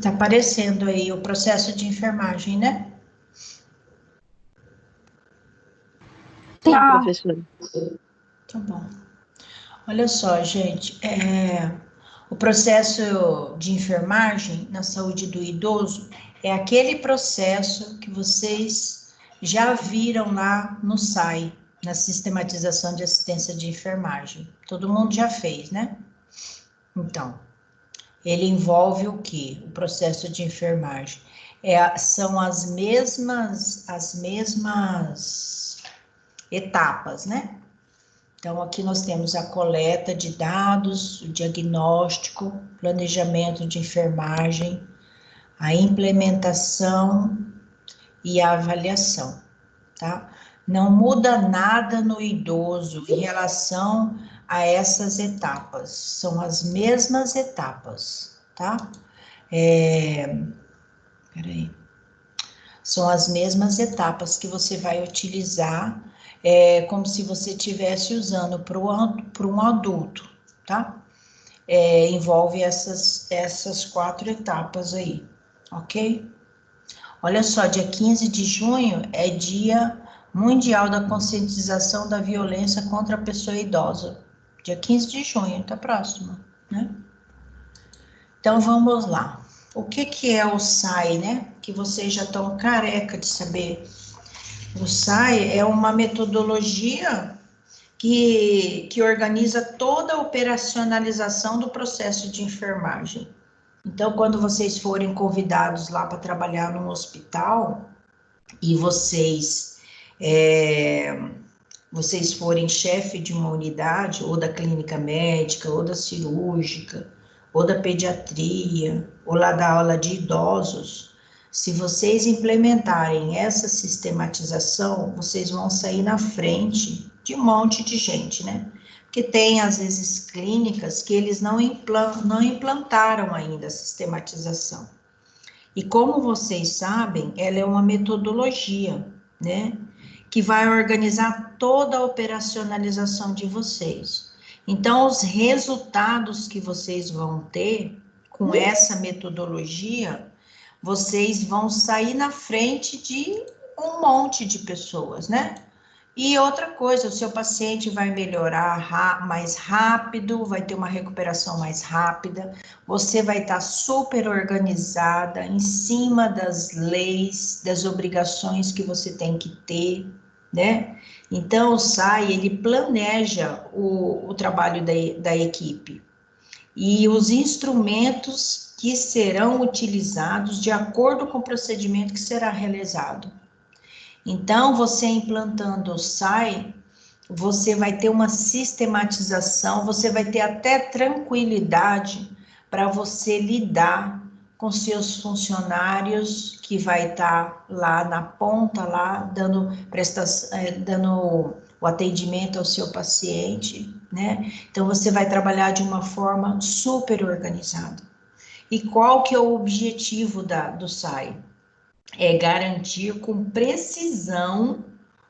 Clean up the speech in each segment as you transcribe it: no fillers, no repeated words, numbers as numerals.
Tá aparecendo aí o processo de enfermagem, né? Sim, Tá. professora. Tá bom. Olha só, gente, o processo de enfermagem na saúde do idoso é aquele processo que vocês já viram lá no SAI, na sistematização de assistência de enfermagem. Todo mundo já fez, né? Então, ele envolve o quê? O processo de enfermagem. São as mesmas etapas, né? Então, aqui nós temos a coleta de dados, o diagnóstico, planejamento de enfermagem, a implementação e a avaliação, tá? Não muda nada no idoso em relação a essas etapas, são as mesmas etapas, tá? Peraí. São as mesmas etapas que você vai utilizar, como se você estivesse usando para um adulto, tá? Envolve essas 4 etapas aí, ok? Olha só, dia 15 de junho é Dia Mundial da Conscientização da Violência contra a Pessoa Idosa. Dia 15 de junho, tá próximo, né? Então, vamos lá. O que é o SAI, né? Que vocês já estão careca de saber. O SAI é uma metodologia que organiza toda a operacionalização do processo de enfermagem. Então, quando vocês forem convidados lá para trabalhar num hospital e vocês forem chefe de uma unidade, ou da clínica médica, ou da cirúrgica, ou da pediatria, ou lá da aula de idosos, se vocês implementarem essa sistematização, vocês vão sair na frente de um monte de gente, né? Porque tem, às vezes, clínicas que eles não implantaram ainda a sistematização. E como vocês sabem, ela é uma metodologia, né? Que vai organizar toda a operacionalização de vocês. Então, os resultados que vocês vão ter com essa metodologia, vocês vão sair na frente de um monte de pessoas, né? E outra coisa, o seu paciente vai melhorar mais rápido, vai ter uma recuperação mais rápida, você vai estar super organizada em cima das leis, das obrigações que você tem que ter, né? Então, o SAI, ele planeja o trabalho da equipe e os instrumentos que serão utilizados de acordo com o procedimento que será realizado. Então, você implantando o SAI, você vai ter uma sistematização, você vai ter até tranquilidade para você lidar com seus funcionários que vai estar lá na ponta, lá dando o atendimento ao seu paciente, né? Então, você vai trabalhar de uma forma super organizada. E qual que é o objetivo do SAI? É garantir com precisão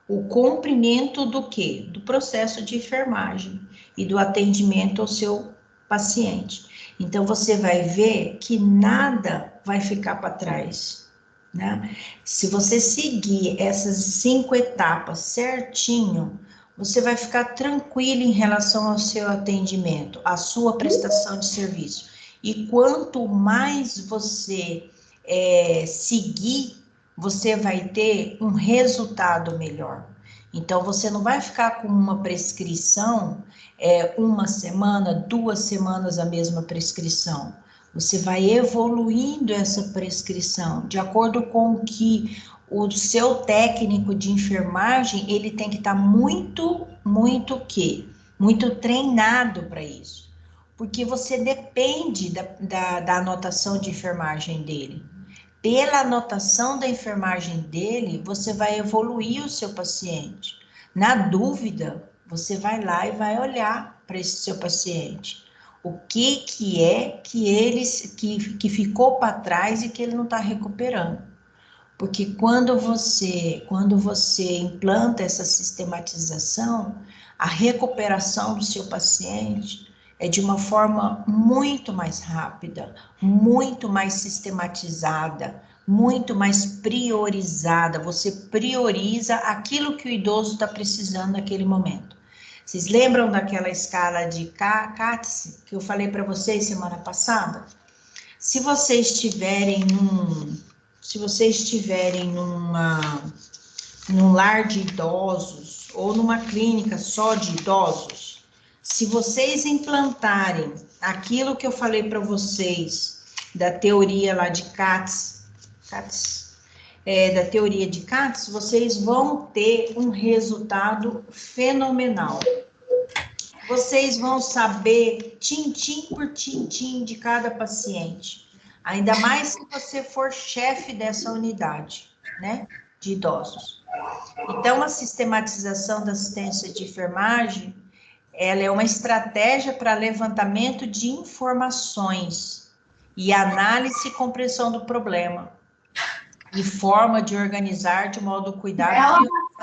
o cumprimento do quê? Do processo de enfermagem e do atendimento ao seu paciente. Então, você vai ver que nada vai ficar para trás, né? Se você seguir essas 5 etapas certinho, você vai ficar tranquilo em relação ao seu atendimento, à sua prestação de serviço. E quanto mais você seguir, você vai ter um resultado melhor. Então, você não vai ficar com uma prescrição, uma semana, 2 semanas a mesma prescrição. Você vai evoluindo essa prescrição, de acordo com o que o seu técnico de enfermagem, ele tem que estar muito treinado para isso. Porque você depende da anotação de enfermagem dele. Pela anotação da enfermagem dele, você vai evoluir o seu paciente. Na dúvida, você vai lá e vai olhar para esse seu paciente. O que é que ficou para trás e que ele não está recuperando. Porque quando você implanta essa sistematização, a recuperação do seu paciente, é de uma forma muito mais rápida, muito mais sistematizada, muito mais priorizada. Você prioriza aquilo que o idoso está precisando naquele momento. Vocês lembram daquela escala de CATS que eu falei para vocês semana passada? Se vocês estiverem num lar de idosos ou numa clínica só de idosos, se vocês implantarem aquilo que eu falei para vocês da teoria lá de da teoria de Katz, vocês vão ter um resultado fenomenal. Vocês vão saber tintim por tintim de cada paciente, ainda mais se você for chefe dessa unidade, né, de idosos. Então, a sistematização da assistência de enfermagem, ela é uma estratégia para levantamento de informações e análise e compreensão do problema, e forma de organizar de modo a cuidar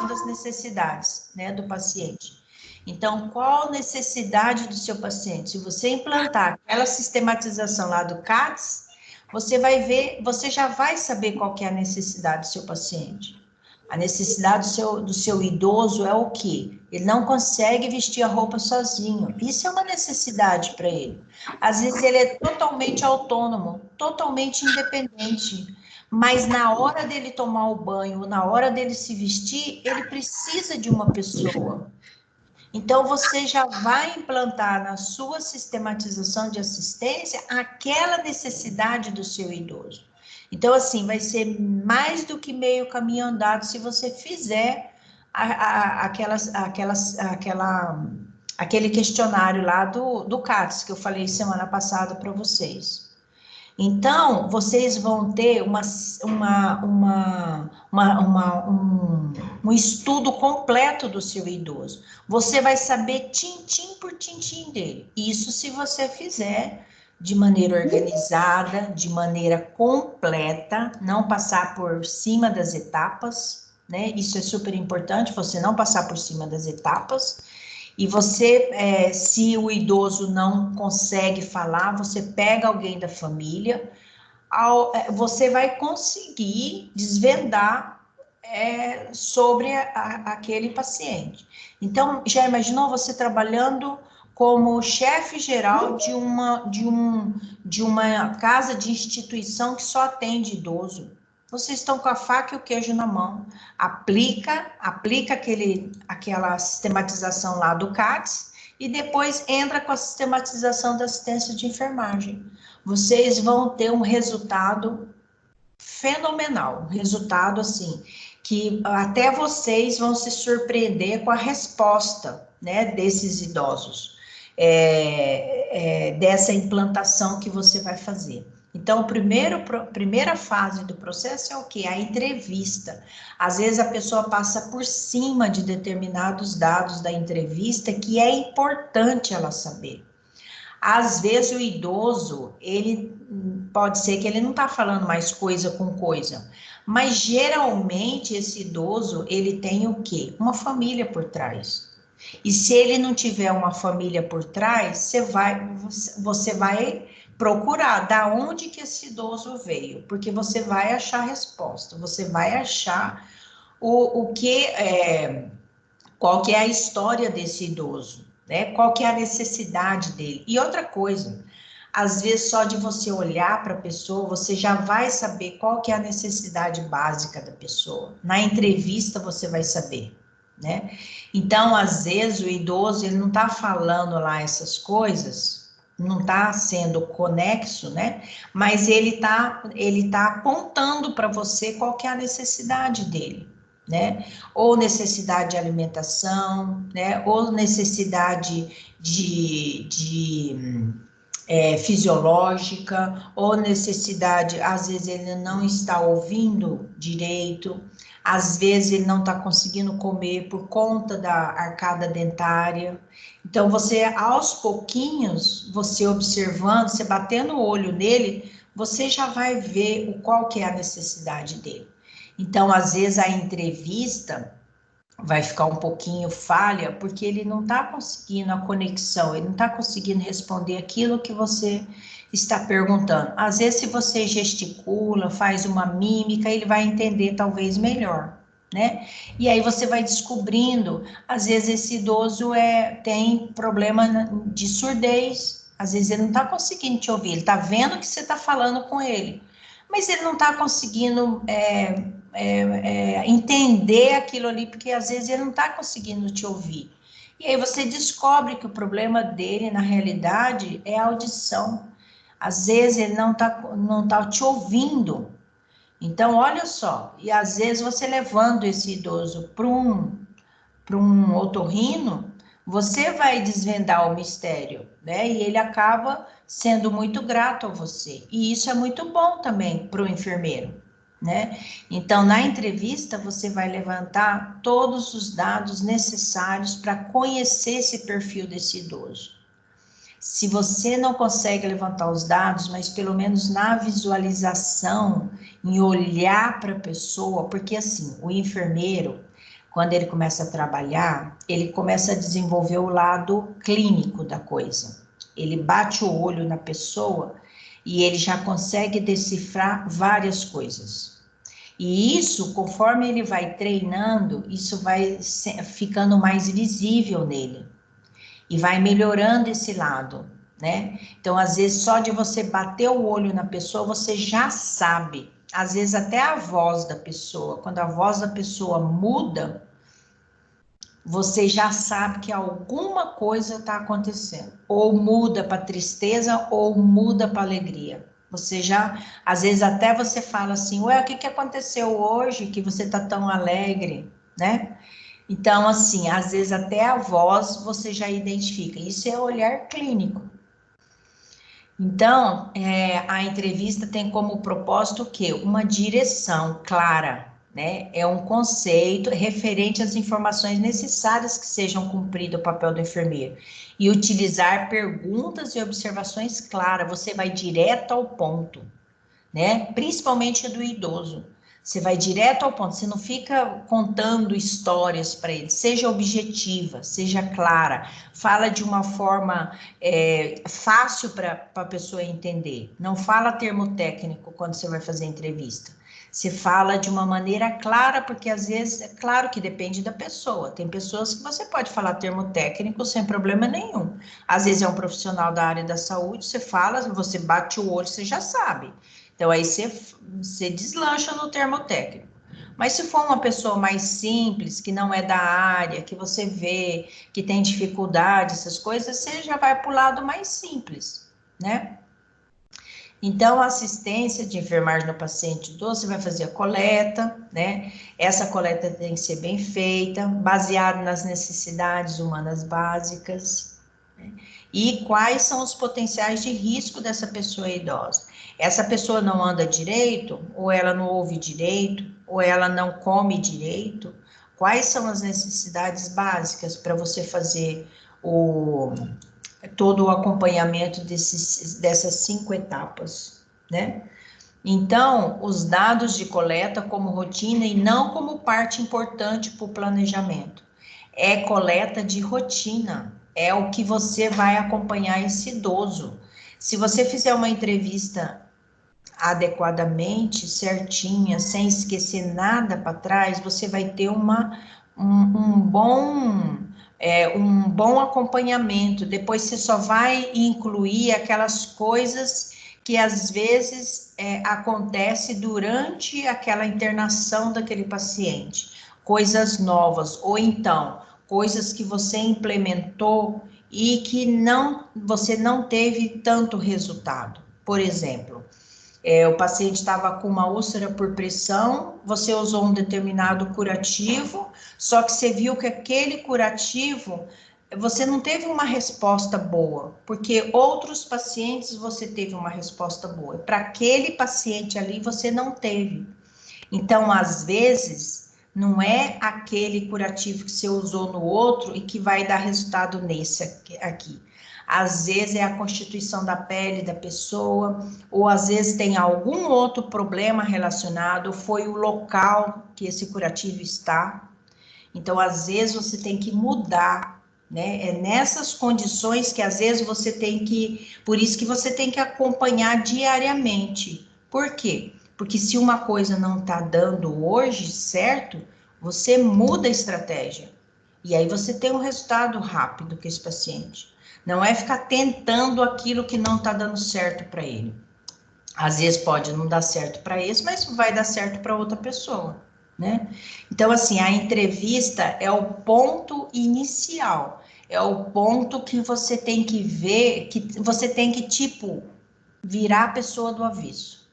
das necessidades, né, do paciente. Então, qual necessidade do seu paciente? Se você implantar aquela sistematização lá do CATS, você vai ver, você já vai saber qual que é a necessidade do seu paciente. A necessidade do seu idoso é o quê? Ele não consegue vestir a roupa sozinho. Isso é uma necessidade para ele. Às vezes ele é totalmente autônomo, totalmente independente. Mas na hora dele tomar o banho, na hora dele se vestir, ele precisa de uma pessoa. Então, você já vai implantar na sua sistematização de assistência aquela necessidade do seu idoso. Então, assim, vai ser mais do que meio caminho andado se você fizer aquele questionário lá do CATS, que eu falei semana passada para vocês. Então, vocês vão ter um estudo completo do seu idoso. Você vai saber tintim por tintim dele. Isso se você fizer de maneira organizada, de maneira completa, não passar por cima das etapas, né? Isso é super importante, você não passar por cima das etapas. E você, se o idoso não consegue falar, você pega alguém da família, você vai conseguir desvendar sobre aquele paciente. Então, já imaginou você trabalhando como chefe geral de uma casa de instituição que só atende idoso? Vocês estão com a faca e o queijo na mão. Aplica aquela sistematização lá do CATS e depois entra com a sistematização da assistência de enfermagem. Vocês vão ter um resultado fenomenal, um resultado assim, que até vocês vão se surpreender com a resposta, né, desses idosos, dessa implantação que você vai fazer. Então, a primeira fase do processo é o quê? A entrevista. Às vezes a pessoa passa por cima de determinados dados da entrevista que é importante ela saber. Às vezes o idoso, ele pode ser que ele não está falando mais coisa com coisa, mas geralmente esse idoso, ele tem o quê? Uma família por trás. E se ele não tiver uma família por trás, você vai procurar da onde que esse idoso veio, porque você vai achar a resposta, você vai achar qual que é a história desse idoso, né? Qual que é a necessidade dele. E outra coisa, às vezes só de você olhar para a pessoa, você já vai saber qual que é a necessidade básica da pessoa. Na entrevista você vai saber, né? Então, às vezes o idoso, ele não está falando lá essas coisas, não está sendo conexo, né? Mas ele tá apontando para você qual que é a necessidade dele, né? Ou necessidade de alimentação, né? Ou necessidade fisiológica, ou necessidade, às vezes ele não está ouvindo direito, às vezes ele não está conseguindo comer por conta da arcada dentária. Então, você, aos pouquinhos, você observando, você batendo o olho nele, você já vai ver qual que é a necessidade dele. Então, às vezes, a entrevista, vai ficar um pouquinho falha, porque ele não está conseguindo a conexão, ele não está conseguindo responder aquilo que você está perguntando. Às vezes, se você gesticula, faz uma mímica, ele vai entender talvez melhor, né? E aí você vai descobrindo, às vezes esse idoso tem problema de surdez, às vezes ele não está conseguindo te ouvir, ele está vendo que você está falando com ele, mas ele não está conseguindo entender aquilo ali, porque às vezes ele não está conseguindo te ouvir. E aí você descobre que o problema dele, na realidade, é a audição. Às vezes ele não tá te ouvindo. Então, olha só, e às vezes você levando esse idoso para um otorrino, você vai desvendar o mistério, né? E ele acaba sendo muito grato a você. E isso é muito bom também para o enfermeiro, né? Então, na entrevista, você vai levantar todos os dados necessários para conhecer esse perfil desse idoso. Se você não consegue levantar os dados, mas pelo menos na visualização, em olhar para a pessoa, porque assim, o enfermeiro, quando ele começa a trabalhar, ele começa a desenvolver o lado clínico da coisa. Ele bate o olho na pessoa e ele já consegue decifrar várias coisas. E isso, conforme ele vai treinando, isso vai ficando mais visível nele e vai melhorando esse lado, né? Então, às vezes, só de você bater o olho na pessoa, você já sabe. Às vezes, até a voz da pessoa, quando a voz da pessoa muda, você já sabe que alguma coisa está acontecendo. Ou muda para tristeza, ou muda para alegria. Você já, às vezes, até você fala assim, ué, o que aconteceu hoje que você está tão alegre, né? Então, assim, às vezes até a voz você já identifica. Isso é olhar clínico. Então, a entrevista tem como propósito o quê? Uma direção clara, né? É um conceito referente às informações necessárias que sejam cumprido o papel do enfermeiro. E utilizar perguntas e observações claras. Você vai direto ao ponto, né? Principalmente do idoso. Você vai direto ao ponto, você não fica contando histórias para ele. Seja objetiva, seja clara, fala de uma forma fácil para a pessoa entender. Não fala termo técnico quando você vai fazer entrevista. Você fala de uma maneira clara, porque às vezes, é claro que depende da pessoa. Tem pessoas que você pode falar termo técnico sem problema nenhum. Às vezes é um profissional da área da saúde, você fala, você bate o olho, você já sabe. Então, aí você deslancha no termo técnico. Mas se for uma pessoa mais simples, que não é da área, que você vê, que tem dificuldade, essas coisas, você já vai para o lado mais simples, né? Então, a assistência de enfermagem no paciente idoso, você vai fazer a coleta, né? Essa coleta tem que ser bem feita, baseada nas necessidades humanas básicas, né? E quais são os potenciais de risco dessa pessoa idosa. Essa pessoa não anda direito, ou ela não ouve direito, ou ela não come direito. Quais são as necessidades básicas para você fazer todo o acompanhamento dessas 5 etapas, né? Então, os dados de coleta como rotina e não como parte importante para o planejamento. É coleta de rotina, é o que você vai acompanhar esse idoso. Se você fizer uma entrevista adequadamente, certinha, sem esquecer nada para trás, você vai ter um bom acompanhamento. Depois você só vai incluir aquelas coisas que às vezes acontece durante aquela internação daquele paciente, coisas novas, ou então coisas que você implementou e que você não teve tanto resultado. Por exemplo, o paciente estava com uma úlcera por pressão, você usou um determinado curativo, só que você viu que aquele curativo, você não teve uma resposta boa, porque outros pacientes você teve uma resposta boa, para aquele paciente ali você não teve. Então, às vezes, não é aquele curativo que você usou no outro e que vai dar resultado nesse aqui. Às vezes é a constituição da pele da pessoa, ou às vezes tem algum outro problema relacionado, foi o local que esse curativo está. Então, às vezes, você tem que mudar, né? É nessas condições que, às vezes, você tem que... Por isso que você tem que acompanhar diariamente. Por quê? Porque se uma coisa não está dando hoje certo, você muda a estratégia. E aí você tem um resultado rápido com esse paciente. Não é ficar tentando aquilo que não está dando certo para ele. Às vezes pode não dar certo para esse, mas vai dar certo para outra pessoa, né? Então, assim, a entrevista é o ponto inicial, é o ponto que você tem que ver, que você tem que, tipo, virar a pessoa do avesso,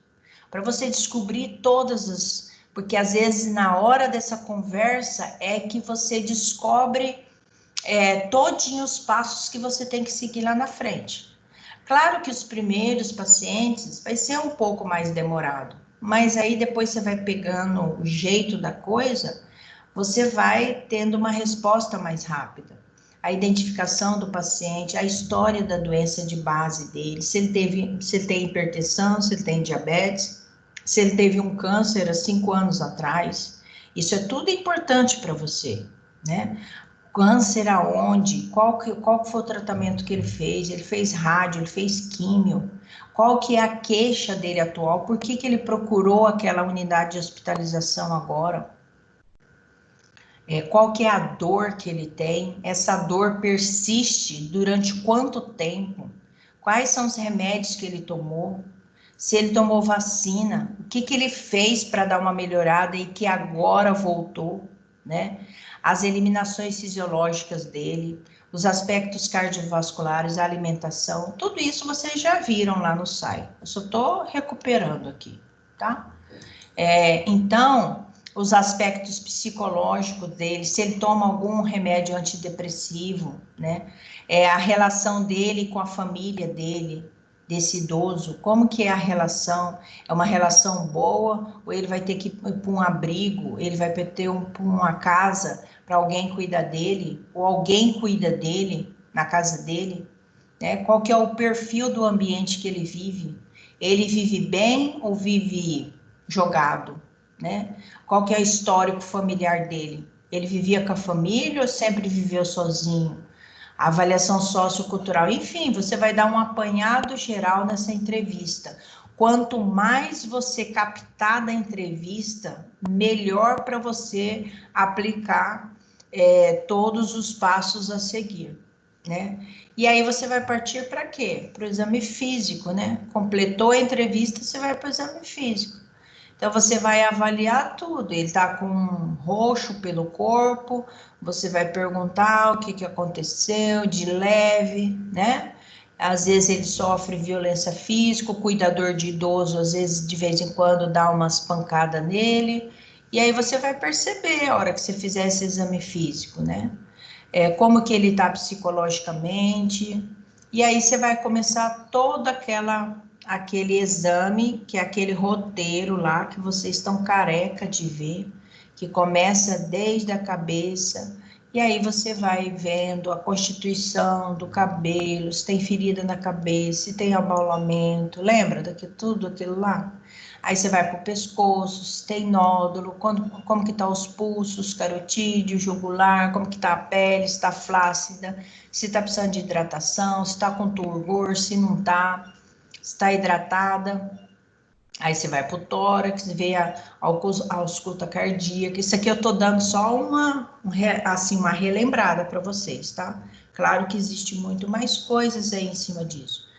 para você descobrir todas as... Porque, às vezes, na hora dessa conversa, é que você descobre todinho os passos que você tem que seguir lá na frente. Claro que os primeiros pacientes vai ser um pouco mais demorado, mas aí depois você vai pegando o jeito da coisa, você vai tendo uma resposta mais rápida. A identificação do paciente, a história da doença de base dele, se ele tem hipertensão, se ele tem diabetes, se ele teve um câncer há 5 anos atrás, isso é tudo importante para você, né? Câncer aonde? Qual foi o tratamento que ele fez? Ele fez rádio, ele fez químio. Qual que é a queixa dele atual? Por que ele procurou aquela unidade de hospitalização agora? Qual que é a dor que ele tem? Essa dor persiste durante quanto tempo? Quais são os remédios que ele tomou? Se ele tomou vacina, o que ele fez para dar uma melhorada e que agora voltou, né? As eliminações fisiológicas dele, os aspectos cardiovasculares, a alimentação, tudo isso vocês já viram lá no site. Eu só estou recuperando aqui, tá? Então, os aspectos psicológicos dele, se ele toma algum remédio antidepressivo, né? A relação dele com a família dele, desse idoso, como que é a relação? É uma relação boa ou ele vai ter que ir para um abrigo, ele vai ter uma casa para alguém cuidar dele, ou alguém cuida dele na casa dele, né? Qual que é o perfil do ambiente que ele vive? Ele vive bem ou vive jogado, né? Qual que é o histórico familiar dele? Ele vivia com a família ou sempre viveu sozinho? A avaliação sociocultural, enfim, você vai dar um apanhado geral nessa entrevista. Quanto mais você captar da entrevista, melhor para você aplicar todos os passos a seguir, né? E aí você vai partir para quê? Para o exame físico, né? Completou a entrevista, você vai para o exame físico. Então, você vai avaliar tudo. Ele está com roxo pelo corpo, você vai perguntar o que aconteceu de leve, né? Às vezes ele sofre violência física, o cuidador de idoso, às vezes, de vez em quando, dá umas pancadas nele. E aí você vai perceber, a hora que você fizer esse exame físico, né? Como que ele está psicologicamente. E aí você vai começar toda aquele exame, que é aquele roteiro lá que vocês estão careca de ver, que começa desde a cabeça, e aí você vai vendo a constituição do cabelo, se tem ferida na cabeça, se tem abaulamento, lembra tudo aquilo lá? Aí você vai para o pescoço, se tem nódulo, como que tá os pulsos, carotídeo, jugular, como que tá a pele, se está flácida, se está precisando de hidratação, se está com turgor, se não está, se está hidratada. Aí você vai para o tórax, vê a ausculta cardíaca. Isso aqui eu estou dando só uma relembrada para vocês, tá? Claro que existe muito mais coisas aí em cima disso.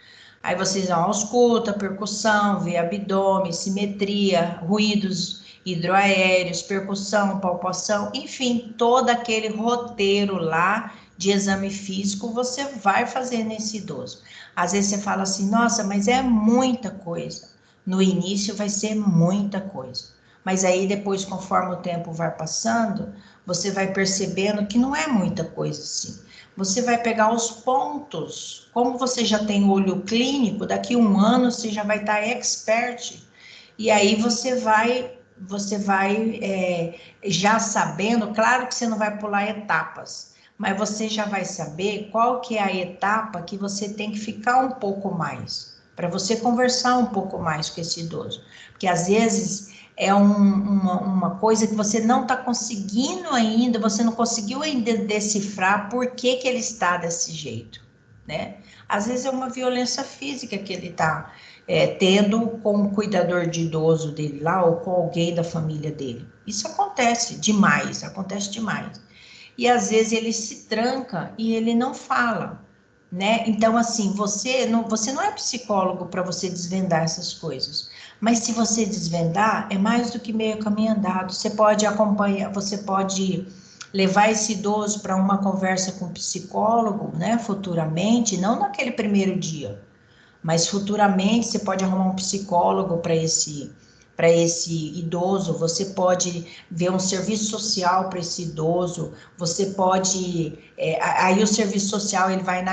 Aí vocês vão ausculta, percussão, vê abdômen, simetria, ruídos hidroaéreos, percussão, palpação, enfim, todo aquele roteiro lá de exame físico você vai fazer nesse idoso. Às vezes você fala assim, nossa, mas é muita coisa. No início vai ser muita coisa. Mas aí depois, conforme o tempo vai passando, você vai percebendo que não é muita coisa assim. Você vai pegar os pontos. Como você já tem olho clínico, daqui a 1 ano você já vai estar expert. E aí você vai já sabendo, claro que você não vai pular etapas, mas você já vai saber qual que é a etapa que você tem que ficar um pouco mais, para você conversar um pouco mais com esse idoso. Porque às vezes é uma coisa que você não está conseguindo ainda, você não conseguiu ainda decifrar por que que ele está desse jeito, né? Às vezes é uma violência física que ele está tendo com o cuidador de idoso dele lá, ou com alguém da família dele. Isso acontece demais, acontece demais. E às vezes ele se tranca e ele não fala, né? Então, assim, você não é psicólogo para você desvendar essas coisas. Mas se você desvendar, é mais do que meio caminho andado. Você pode acompanhar, você pode levar esse idoso para uma conversa com o psicólogo, né? Futuramente, não naquele primeiro dia, mas futuramente você pode arrumar um psicólogo para esse idoso, você pode ver um serviço social para esse idoso, você pode, aí o serviço social ele vai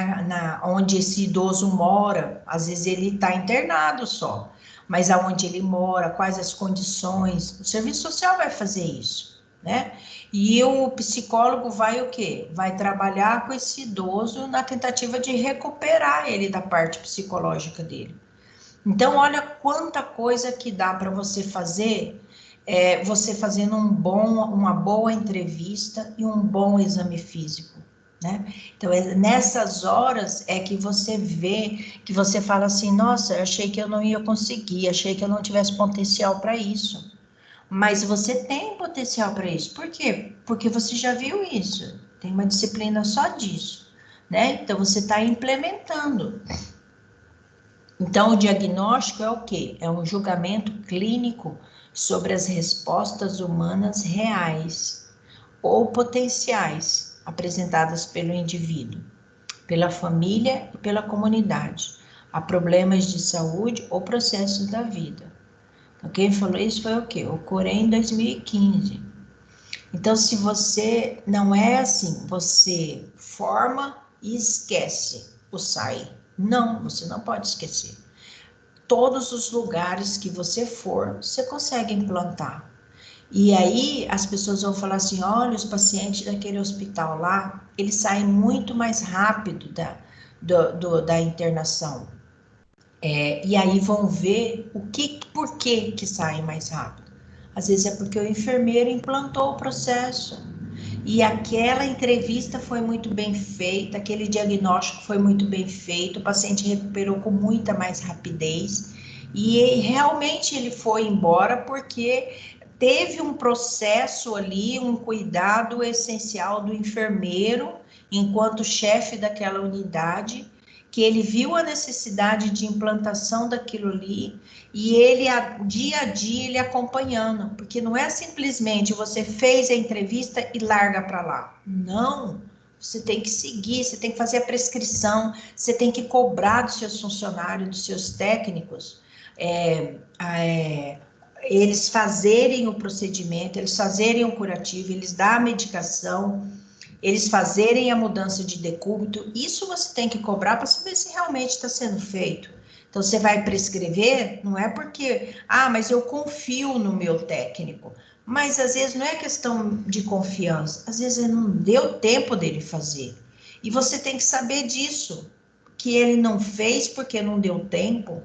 onde esse idoso mora, às vezes ele está internado só, mas aonde ele mora, quais as condições, o serviço social vai fazer isso, né? E o psicólogo vai o quê? Vai trabalhar com esse idoso na tentativa de recuperar ele da parte psicológica dele. Então, olha quanta coisa que dá para você fazer, você fazendo uma boa entrevista e um bom exame físico, né? Então, nessas horas é que você vê, que você fala assim, nossa, eu achei que eu não ia conseguir, achei que eu não tivesse potencial para isso. Mas você tem potencial para isso. Por quê? Porque você já viu isso. Tem uma disciplina só disso, né? Então você está implementando. Então o diagnóstico é o quê? É um julgamento clínico sobre as respostas humanas reais ou potenciais apresentadas pelo indivíduo, pela família e pela comunidade, a problemas de saúde ou processos da vida. Então, quem falou isso foi o quê? O Corém em 2015. Então, se você não é assim, você forma e esquece o SAI. Não, você não pode esquecer. Todos os lugares que você for, você consegue implantar. E aí as pessoas vão falar assim, olha, os pacientes daquele hospital lá, eles saem muito mais rápido da internação. E aí vão ver por que saem mais rápido. Às vezes é porque o enfermeiro implantou o processo. E aquela entrevista foi muito bem feita, aquele diagnóstico foi muito bem feito, o paciente recuperou com muita mais rapidez. E realmente ele foi embora porque teve um processo ali, um cuidado essencial do enfermeiro, enquanto chefe daquela unidade, que ele viu a necessidade de implantação daquilo ali e ele, dia a dia, ele acompanhando, porque não é simplesmente você fez a entrevista e larga para lá. Não, você tem que seguir, você tem que fazer a prescrição, você tem que cobrar dos seus funcionários, dos seus técnicos, eles fazerem o procedimento, eles fazerem o curativo, eles dar a medicação, eles fazerem a mudança de decúbito, isso você tem que cobrar para saber se realmente está sendo feito. Então, você vai prescrever, não é porque, mas eu confio no meu técnico. Mas, às vezes, não é questão de confiança. Às vezes, ele não deu tempo dele fazer. E você tem que saber disso, que ele não fez porque não deu tempo.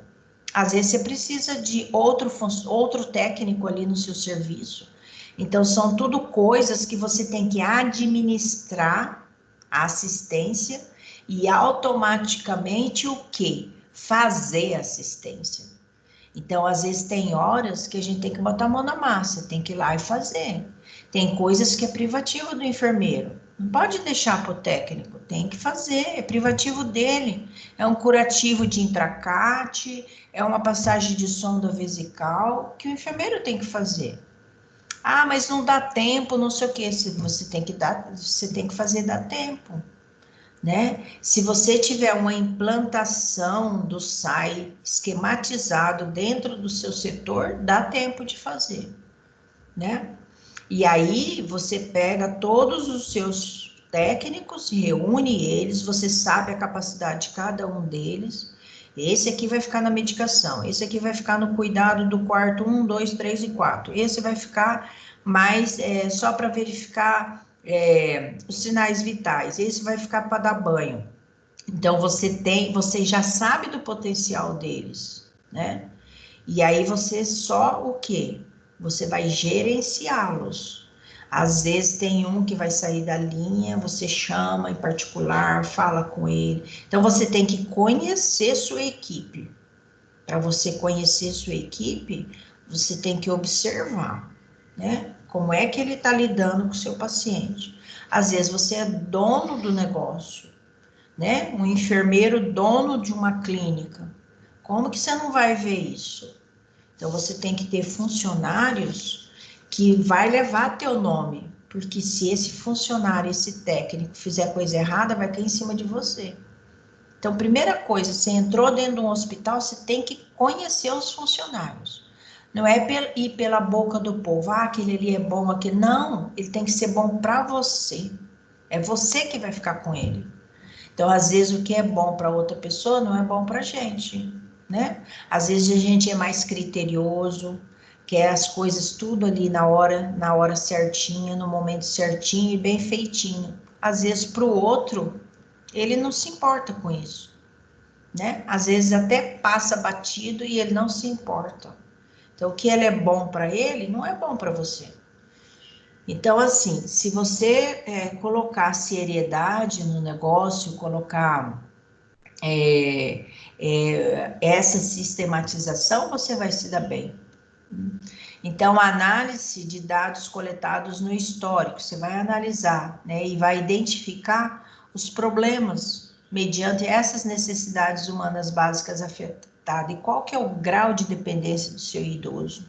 Às vezes, você precisa de outro técnico ali no seu serviço. Então, são tudo coisas que você tem que administrar a assistência e automaticamente o quê? Fazer assistência. Então, às vezes, tem horas que a gente tem que botar a mão na massa, tem que ir lá e fazer. Tem coisas que é privativo do enfermeiro. Não pode deixar para o técnico, tem que fazer, é privativo dele. É um curativo de intracate, é uma passagem de sonda vesical que o enfermeiro tem que fazer. Mas não dá tempo, não sei o que. Você tem que fazer dar tempo, né? Se você tiver uma implantação do SAI esquematizado dentro do seu setor, dá tempo de fazer, né? E aí você pega todos os seus técnicos, reúne eles, você sabe a capacidade de cada um deles. Esse aqui vai ficar na medicação, esse aqui vai ficar no cuidado do quarto 1, 2, 3 e 4. Esse vai ficar mais só para verificar os sinais vitais. Esse vai ficar para dar banho. Então você já sabe do potencial deles, né? E aí você só o quê? você vai gerenciá-los. Às vezes tem um que vai sair da linha, você chama em particular, fala com ele. Então você tem que conhecer sua equipe. Para você conhecer sua equipe, você tem que observar, né? Como é que ele está lidando com o seu paciente. Às vezes você é dono do negócio, né? Um enfermeiro dono de uma clínica. Como que você não vai ver isso? Então você tem que ter funcionários que vai levar teu nome, porque se esse funcionário, esse técnico fizer coisa errada, vai cair em cima de você. Então, primeira coisa, você entrou dentro de um hospital, você tem que conhecer os funcionários. Não é ir pela boca do povo, aquele ali é bom, aquele... Não, ele tem que ser bom para você. É você que vai ficar com ele. Então, às vezes, o que é bom para outra pessoa não é bom para a gente, né? Às vezes, a gente é mais criterioso, quer as coisas tudo ali na hora certinha, no momento certinho e bem feitinho. Às vezes, para o outro, ele não se importa com isso, né? Às vezes, até passa batido e ele não se importa. Então, o que ele é bom para ele, não é bom para você. Então, assim, se você colocar seriedade no negócio, colocar essa sistematização, você vai se dar bem. Então, a análise de dados coletados no histórico, você vai analisar, né, e vai identificar os problemas mediante essas necessidades humanas básicas afetadas. E qual que é o grau de dependência do seu idoso?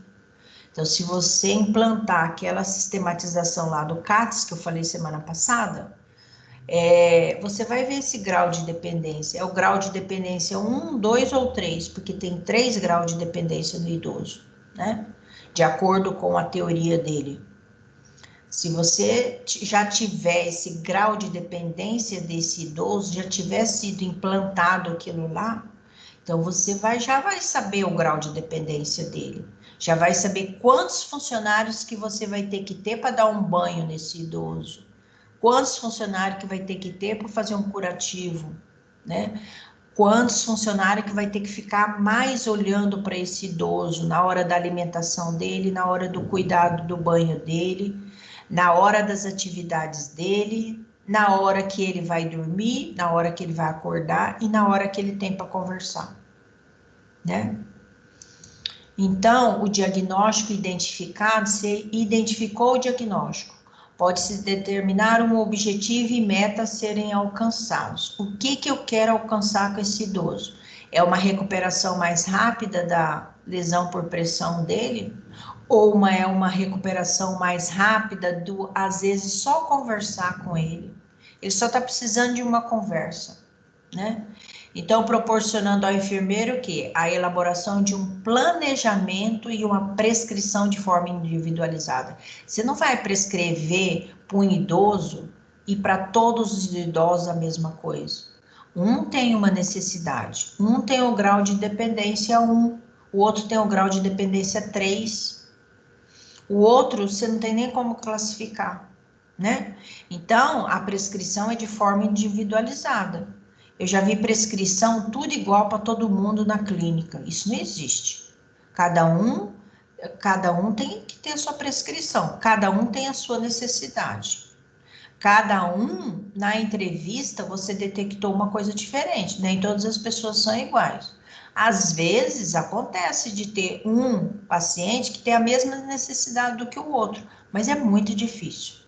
Então, se você implantar aquela sistematização lá do CATS, que eu falei semana passada, você vai ver esse grau de dependência. É o grau de dependência 1, 2 ou 3, porque tem 3 graus de dependência no idoso, né? De acordo com a teoria dele. Se você já tiver esse grau de dependência desse idoso, já tiver sido implantado aquilo lá, então você já vai saber o grau de dependência dele. Já vai saber quantos funcionários que você vai ter que ter para dar um banho nesse idoso. Quantos funcionários que vai ter que ter para fazer um curativo, né? Quantos funcionários que vai ter que ficar mais olhando para esse idoso na hora da alimentação dele, na hora do cuidado do banho dele, na hora das atividades dele, na hora que ele vai dormir, na hora que ele vai acordar e na hora que ele tem para conversar, né? Então, o diagnóstico identificado, você identificou o diagnóstico. Pode-se determinar um objetivo e meta a serem alcançados. O que eu quero alcançar com esse idoso? É uma recuperação mais rápida da lesão por pressão dele? Ou é uma recuperação mais rápida do, às vezes, só conversar com ele? Ele só está precisando de uma conversa, né? Então, proporcionando ao enfermeiro o quê? A elaboração de um planejamento e uma prescrição de forma individualizada. Você não vai prescrever para um idoso e para todos os idosos a mesma coisa. Um tem uma necessidade, um tem o grau de dependência 1, o outro tem o grau de dependência 3, o outro você não tem nem como classificar, né? Então, a prescrição é de forma individualizada. Eu já vi prescrição tudo igual para todo mundo na clínica. Isso não existe. Cada um tem que ter a sua prescrição. Cada um tem a sua necessidade. Cada um, na entrevista, você detectou uma coisa diferente. Nem todas as pessoas são iguais. Às vezes, acontece de ter um paciente que tem a mesma necessidade do que o outro, mas é muito difícil.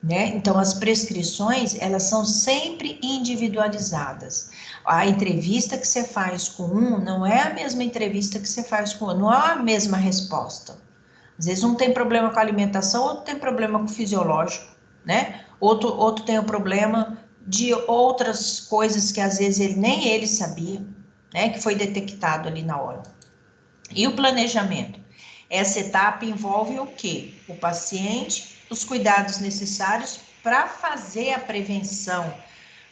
Né? Então, as prescrições, elas são sempre individualizadas. A entrevista que você faz com um não é a mesma entrevista que você faz com outro, não é a mesma resposta. Às vezes um tem problema com a alimentação, outro tem problema com o fisiológico, né? Outro tem o problema de outras coisas que às vezes nem ele sabia, né? Que foi detectado ali na hora. E o planejamento? Essa etapa envolve o quê? O paciente, os cuidados necessários para fazer a prevenção,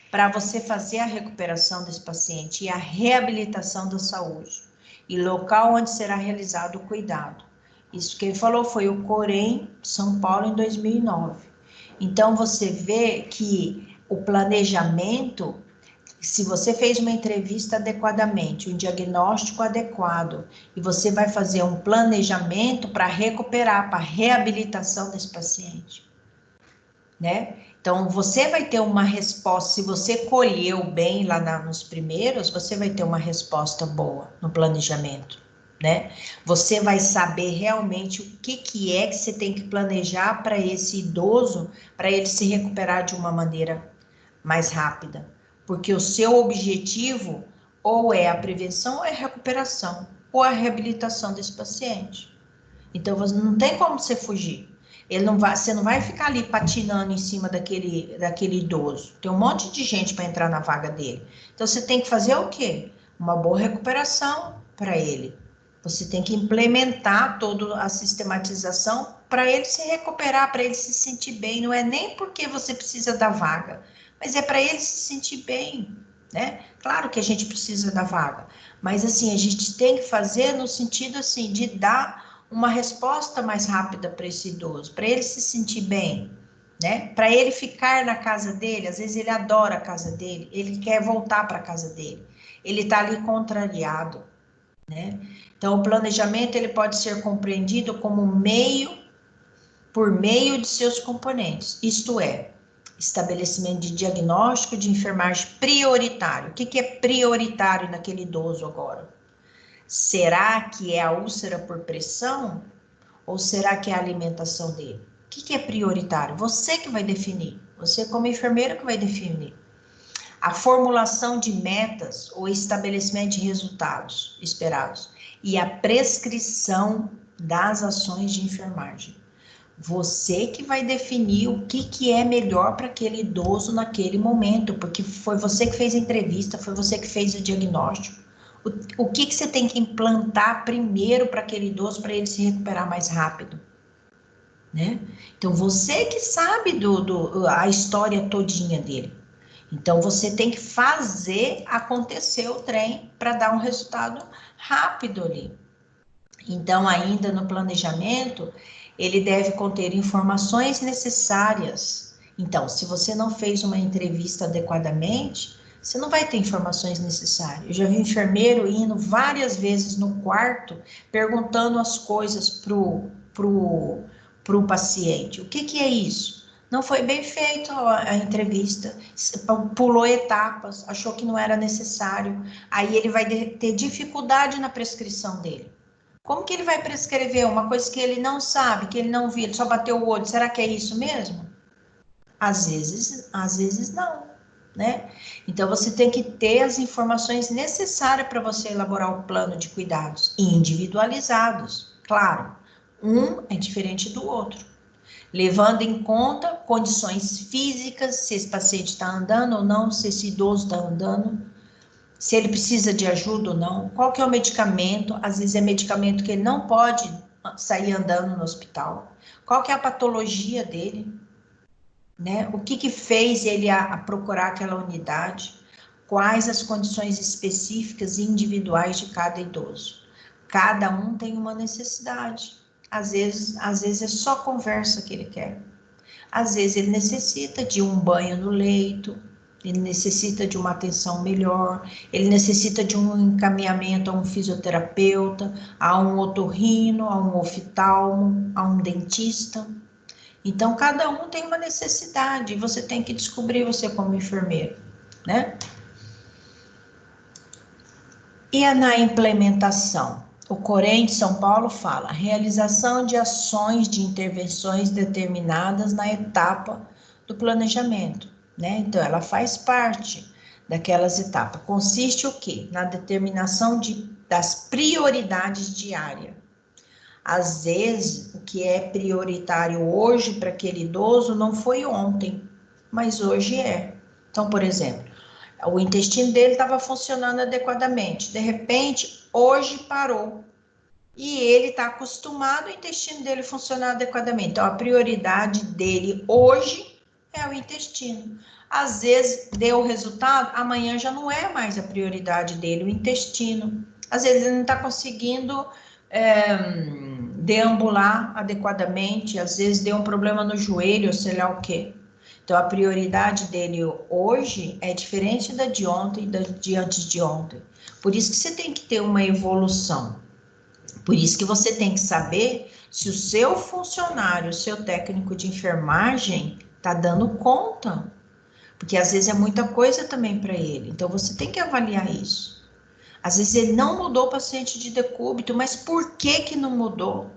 para você fazer a recuperação desse paciente e a reabilitação da saúde. E local onde será realizado o cuidado. Isso que ele falou foi o Corém, São Paulo, em 2009. Então, você vê que o planejamento Se você fez uma entrevista adequadamente, um diagnóstico adequado, e você vai fazer um planejamento para recuperar, para reabilitação desse paciente, né? Então, você vai ter uma resposta, se você colheu bem lá nos primeiros, você vai ter uma resposta boa no planejamento, né? Você vai saber realmente o que é que você tem que planejar para esse idoso, para ele se recuperar de uma maneira mais rápida. Porque o seu objetivo ou é a prevenção ou é a recuperação, ou a reabilitação desse paciente. Então, você não tem como você fugir. Você não vai ficar ali patinando em cima daquele idoso. Tem um monte de gente para entrar na vaga dele. Então, você tem que fazer o quê? Uma boa recuperação para ele. Você tem que implementar toda a sistematização para ele se recuperar, para ele se sentir bem. Não é nem porque você precisa da vaga, mas é para ele se sentir bem, né? Claro que a gente precisa da vaga, mas assim, a gente tem que fazer no sentido assim, de dar uma resposta mais rápida para esse idoso, para ele se sentir bem, né? Para ele ficar na casa dele, às vezes ele adora a casa dele, ele quer voltar para a casa dele, ele está ali contrariado, né? Então, o planejamento ele pode ser compreendido como por meio de seus componentes, isto é, estabelecimento de diagnóstico de enfermagem prioritário. O que é prioritário naquele idoso agora? Será que é a úlcera por pressão? Ou será que é a alimentação dele? O que é prioritário? Você que vai definir. Você como enfermeiro que vai definir. A formulação de metas ou estabelecimento de resultados esperados. E a prescrição das ações de enfermagem. Você que vai definir o que é melhor para aquele idoso naquele momento, porque foi você que fez a entrevista, foi você que fez o diagnóstico. O que você tem que implantar primeiro para aquele idoso, para ele se recuperar mais rápido, né? Então, você que sabe a história todinha dele. Então, você tem que fazer acontecer o trem para dar um resultado rápido ali. Então, ainda no planejamento, ele deve conter informações necessárias. Então, se você não fez uma entrevista adequadamente, você não vai ter informações necessárias. Eu já vi enfermeiro indo várias vezes no quarto, perguntando as coisas pro paciente. O que é isso? Não foi bem feito a entrevista, pulou etapas, achou que não era necessário. Aí ele vai ter dificuldade na prescrição dele. Como que ele vai prescrever uma coisa que ele não sabe, que ele não viu, ele só bateu o olho? Será que é isso mesmo? Às vezes não, né? Então, você tem que ter as informações necessárias para você elaborar o plano de cuidados, individualizados, claro. Um é diferente do outro, levando em conta condições físicas, se esse paciente está andando ou não, se esse idoso está andando, se ele precisa de ajuda ou não, qual que é o medicamento, às vezes é medicamento que ele não pode sair andando no hospital, qual que é a patologia dele, né? O que fez ele a procurar aquela unidade, quais as condições específicas e individuais de cada idoso. Cada um tem uma necessidade, às vezes é só conversa que ele quer, às vezes ele necessita de um banho no leito, ele necessita de uma atenção melhor, ele necessita de um encaminhamento a um fisioterapeuta, a um otorrino, a um oftalmo, a um dentista. Então, cada um tem uma necessidade, e você tem que descobrir, você como enfermeiro, né? E na implementação? O Corém de São Paulo fala, realização de ações de intervenções determinadas na etapa do planejamento, né? Então, ela faz parte daquelas etapas. Consiste o quê? Na determinação das prioridades diárias. Às vezes, o que é prioritário hoje para aquele idoso não foi ontem, mas hoje é. Então, por exemplo, o intestino dele estava funcionando adequadamente, de repente, hoje parou. E ele está acostumado o intestino dele funcionar adequadamente. Então, a prioridade dele hoje é o intestino. Às vezes, deu o resultado, amanhã já não é mais a prioridade dele, o intestino. Às vezes, ele não está conseguindo deambular adequadamente, às vezes deu um problema no joelho, ou sei lá o quê. Então, a prioridade dele hoje é diferente da de ontem e da de antes de ontem. Por isso que você tem que ter uma evolução. Por isso que você tem que saber se o seu funcionário, o seu técnico de enfermagem está dando conta. Porque às vezes é muita coisa também para ele. Então, você tem que avaliar isso. Às vezes ele não mudou o paciente de decúbito, mas por que que não mudou?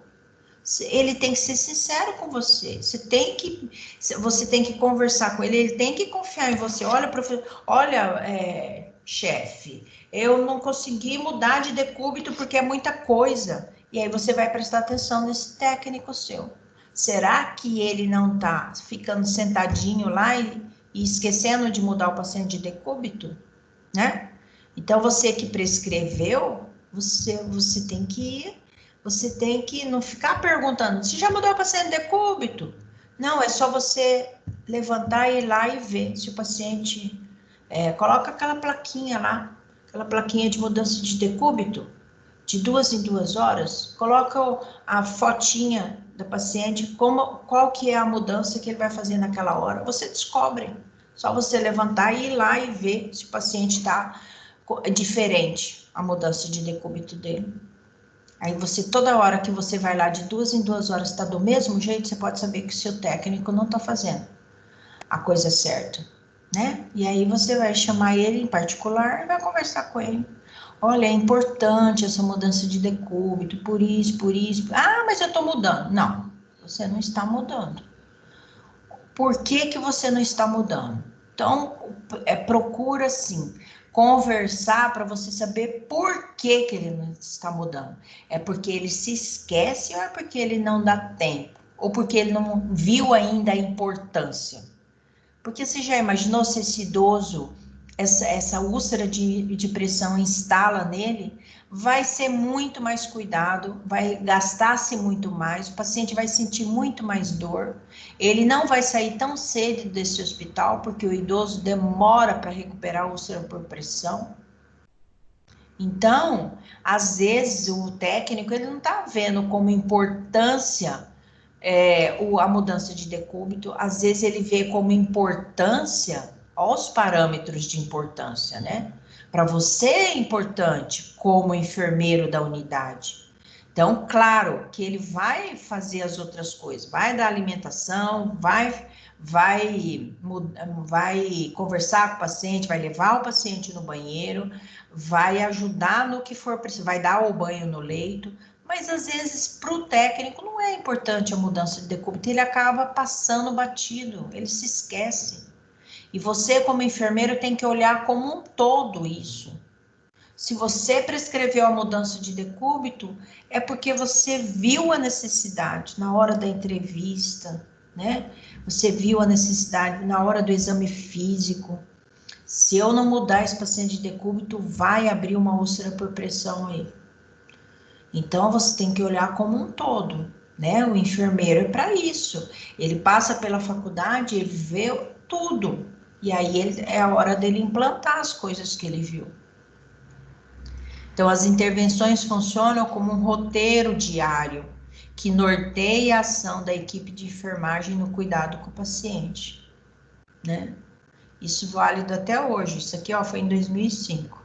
Ele tem que ser sincero com você. Você tem que conversar com ele. Ele tem que confiar em você. Olha, professor, olha, chefe, eu não consegui mudar de decúbito porque é muita coisa. E aí você vai prestar atenção nesse técnico seu. Será que ele não está ficando sentadinho lá e esquecendo de mudar o paciente de decúbito, né? Então você que prescreveu, você tem que não ficar perguntando, você já mudou o paciente de decúbito? Não, é só você levantar e ir lá e ver se o paciente... coloca aquela plaquinha lá, aquela plaquinha de mudança de decúbito, de 2 em 2 horas, coloca a fotinha da paciente, qual que é a mudança que ele vai fazer naquela hora, você descobre. Só você levantar e ir lá e ver se o paciente está diferente, a mudança de decúbito dele. Aí você, toda hora que você vai lá de 2 em 2 horas, está do mesmo jeito, você pode saber que o seu técnico não está fazendo a coisa certa, né? E aí você vai chamar ele em particular e vai conversar com ele. Olha, é importante essa mudança de decúbito, por isso, por isso. Ah, mas eu estou mudando. Não, você não está mudando. Por que que você não está mudando? Então, procura, sim, conversar para você saber por que que ele não está mudando. É porque ele se esquece ou é porque ele não dá tempo? Ou porque ele não viu ainda a importância? Porque você já imaginou se esse idoso, essa úlcera de pressão instala nele, vai ser muito mais cuidado, vai gastar-se muito mais, o paciente vai sentir muito mais dor, ele não vai sair tão cedo desse hospital, porque o idoso demora para recuperar a úlcera por pressão. Então, às vezes, o técnico ele não está vendo como importância a mudança de decúbito, às vezes ele vê como importância, os parâmetros de importância, né? Para você é importante como enfermeiro da unidade. Então, claro que ele vai fazer as outras coisas, vai dar alimentação, vai conversar com o paciente, vai levar o paciente no banheiro, vai ajudar no que for preciso, vai dar o banho no leito, mas às vezes para o técnico não é importante a mudança de decúbito, ele acaba passando batido, ele se esquece. E você, como enfermeiro, tem que olhar como um todo isso. Se você prescreveu a mudança de decúbito, é porque você viu a necessidade na hora da entrevista, né? Você viu a necessidade na hora do exame físico. Se eu não mudar esse paciente de decúbito, vai abrir uma úlcera por pressão aí. Então, você tem que olhar como um todo, né? O enfermeiro é para isso. Ele passa pela faculdade, ele vê tudo. E aí é a hora dele implantar as coisas que ele viu. Então, as intervenções funcionam como um roteiro diário que norteia a ação da equipe de enfermagem no cuidado com o paciente, né? Isso válido até hoje. Isso aqui, ó, foi em 2005.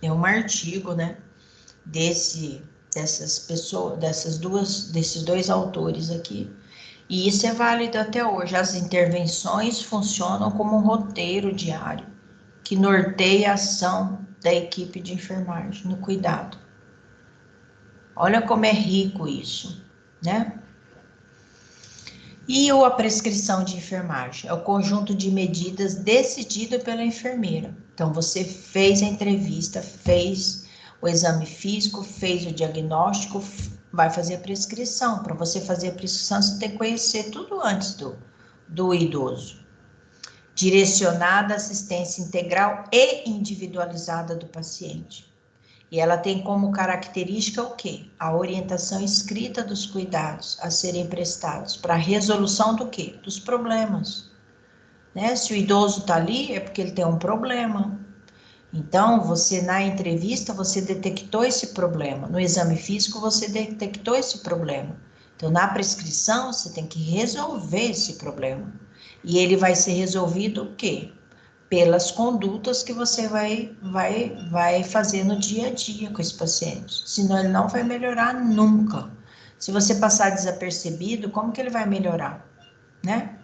É um artigo, né? Dessas pessoas, desses dois autores aqui. E isso é válido até hoje. As intervenções funcionam como um roteiro diário que norteia a ação da equipe de enfermagem no cuidado. Olha como é rico isso, né? E a prescrição de enfermagem? É o conjunto de medidas decidido pela enfermeira. Então, você fez a entrevista, fez o exame físico, fez o diagnóstico, vai fazer a prescrição. Para você fazer a prescrição, você tem que conhecer tudo antes do idoso. Direcionada à assistência integral e individualizada do paciente. E ela tem como característica o quê? A orientação escrita dos cuidados a serem prestados para a resolução do quê? Dos problemas. Né? Se o idoso está ali, é porque ele tem um problema. Então, você na entrevista, você detectou esse problema. No exame físico, você detectou esse problema. Então, na prescrição, você tem que resolver esse problema. E ele vai ser resolvido o quê? Pelas condutas que você vai fazer no dia a dia com esse paciente. Senão, ele não vai melhorar nunca. Se você passar desapercebido, como que ele vai melhorar? Né?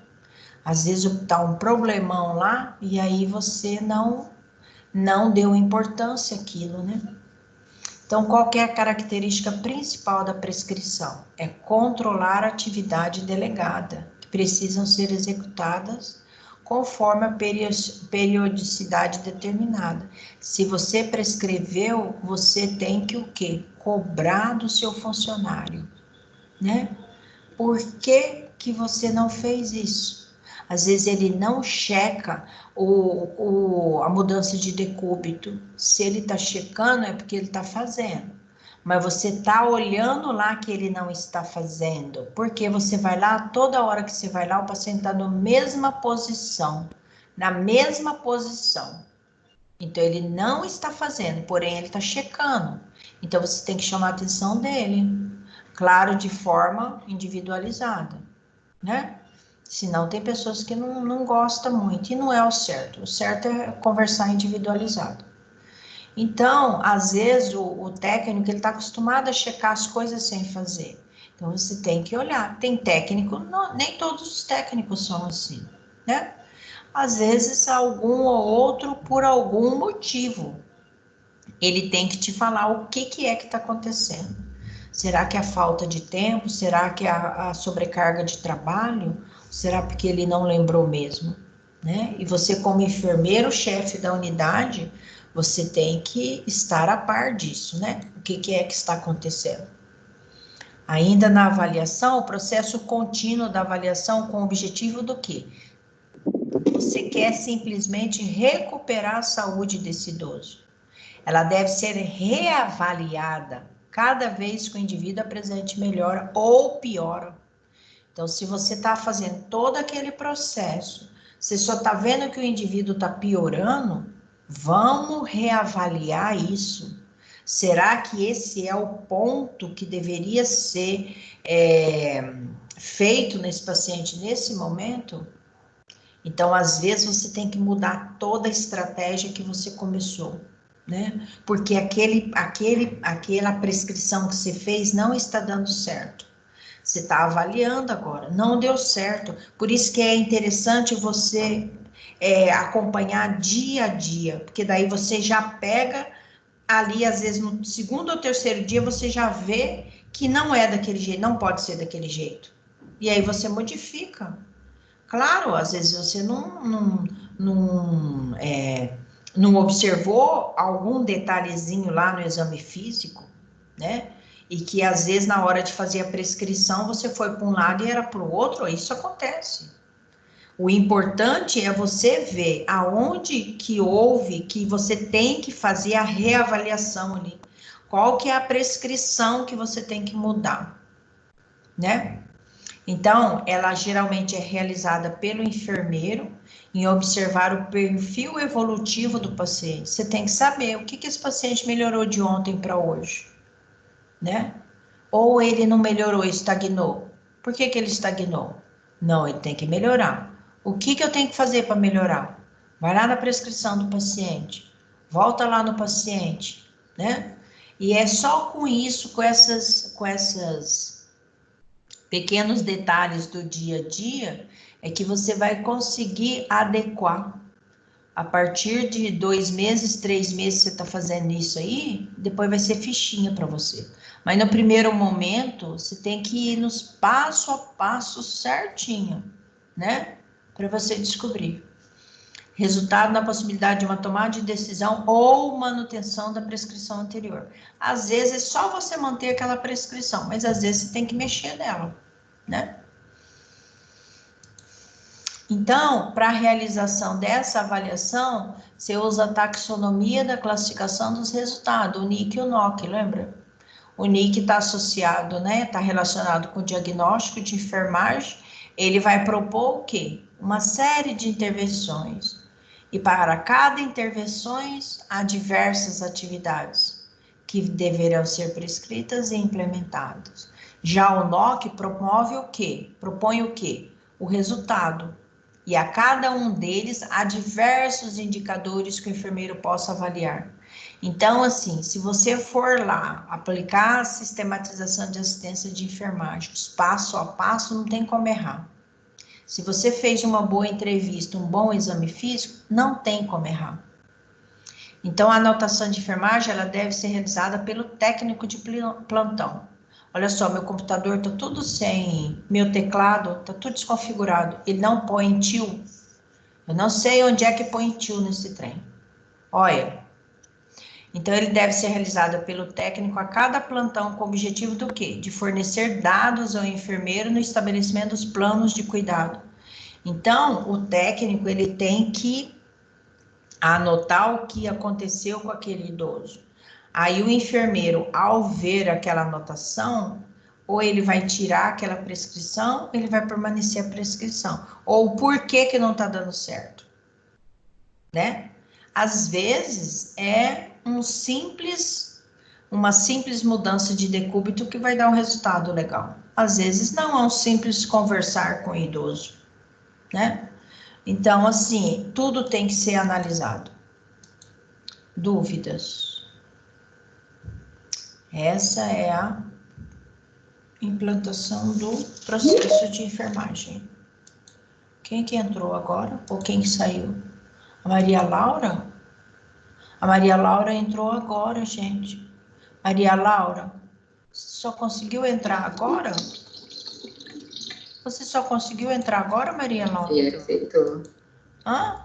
Às vezes tá um problemão lá e aí você não deu importância àquilo, né? Então, qual que é a característica principal da prescrição? É controlar a atividade delegada, que precisam ser executadas conforme a periodicidade determinada. Se você prescreveu, você tem que o quê? Cobrar do seu funcionário, né? Por que que você não fez isso? Às vezes ele não checa a mudança de decúbito. Se ele está checando, é porque ele está fazendo. Mas você está olhando lá que ele não está fazendo. Porque você vai lá, toda hora que você vai lá, o paciente está na mesma posição. Na mesma posição. Então, ele não está fazendo, porém, ele está checando. Então, você tem que chamar a atenção dele. Claro, de forma individualizada, né? Senão tem pessoas que não gostam muito, e não é o certo. O certo é conversar individualizado. Então, às vezes, o técnico, ele está acostumado a checar as coisas sem fazer. Então, você tem que olhar. Tem técnico, nem todos os técnicos são assim, né? Às vezes, algum ou outro, por algum motivo, ele tem que te falar o que é que está acontecendo. Será que é a falta de tempo? Será que é a sobrecarga de trabalho? Será porque ele não lembrou mesmo? Né? E você, como enfermeiro, chefe da unidade, você tem que estar a par disso, né? O que é que está acontecendo? Ainda na avaliação, o processo contínuo da avaliação com o objetivo do quê? Você quer simplesmente recuperar a saúde desse idoso. Ela deve ser reavaliada cada vez que o indivíduo apresente melhora ou piora. Então, se você está fazendo todo aquele processo, você só está vendo que o indivíduo está piorando, vamos reavaliar isso. Será que esse é o ponto que deveria ser feito nesse paciente nesse momento? Então, às vezes, você tem que mudar toda a estratégia que você começou, né? Porque aquela prescrição que você fez não está dando certo. Você está avaliando agora, não deu certo. Por isso que é interessante você acompanhar dia a dia, porque daí você já pega ali, às vezes, no segundo ou terceiro dia, você já vê que não é daquele jeito, não pode ser daquele jeito. E aí você modifica. Claro, às vezes você não observou algum detalhezinho lá no exame físico, né? E que às vezes na hora de fazer a prescrição você foi para um lado e era para o outro, isso acontece. O importante é você ver aonde que houve que você tem que fazer a reavaliação ali. Qual que é a prescrição que você tem que mudar, né? Então, ela geralmente é realizada pelo enfermeiro em observar o perfil evolutivo do paciente. Você tem que saber o que esse paciente melhorou de ontem para hoje, né? Ou ele não melhorou, estagnou. Por que ele estagnou? Não, ele tem que melhorar. O que eu tenho que fazer para melhorar? Vai lá na prescrição do paciente, volta lá no paciente, né? E é só com isso, com essas pequenos detalhes do dia a dia, é que você vai conseguir adequar. A partir de 2 meses, 3 meses você está fazendo isso aí, depois vai ser fichinha para você. Mas no primeiro momento, você tem que ir nos passo a passo certinho, né? Para você descobrir. Resultado na possibilidade de uma tomada de decisão ou manutenção da prescrição anterior. Às vezes é só você manter aquela prescrição, mas às vezes você tem que mexer nela, né? Então, para a realização dessa avaliação, você usa a taxonomia da classificação dos resultados, o NIC e o NOC, lembra? O NIC está associado, né? Está relacionado com o diagnóstico de enfermagem. Ele vai propor o quê? Uma série de intervenções. E para cada intervenção, há diversas atividades que deverão ser prescritas e implementadas. Já o NOC promove o quê? Propõe o quê? O resultado. E a cada um deles há diversos indicadores que o enfermeiro possa avaliar. Então, assim, se você for lá aplicar a sistematização de assistência de enfermagem, passo a passo, não tem como errar. Se você fez uma boa entrevista, um bom exame físico, não tem como errar. Então, a anotação de enfermagem, ela deve ser realizada pelo técnico de plantão. Olha só, meu computador está tudo sem, meu teclado está tudo desconfigurado. Ele não põe tio. Eu não sei onde é que põe tio nesse trem. Olha. Então, ele deve ser realizado pelo técnico a cada plantão com o objetivo do quê? De fornecer dados ao enfermeiro no estabelecimento dos planos de cuidado. Então, o técnico, ele tem que anotar o que aconteceu com aquele idoso. Aí o enfermeiro, ao ver aquela anotação, ou ele vai tirar aquela prescrição, ou ele vai permanecer a prescrição. Ou por que que não está dando certo, né? Às vezes é uma simples mudança de decúbito que vai dar um resultado legal. Às vezes não, é um simples conversar com o idoso, né? Então, assim, tudo tem que ser analisado. Dúvidas? Essa é a implantação do processo de enfermagem. Quem que entrou agora? Ou quem que saiu? A Maria Laura? A Maria Laura entrou agora, gente. Maria Laura, só conseguiu entrar agora? Você só conseguiu entrar agora, Maria Laura? Ele aceitou. Hã?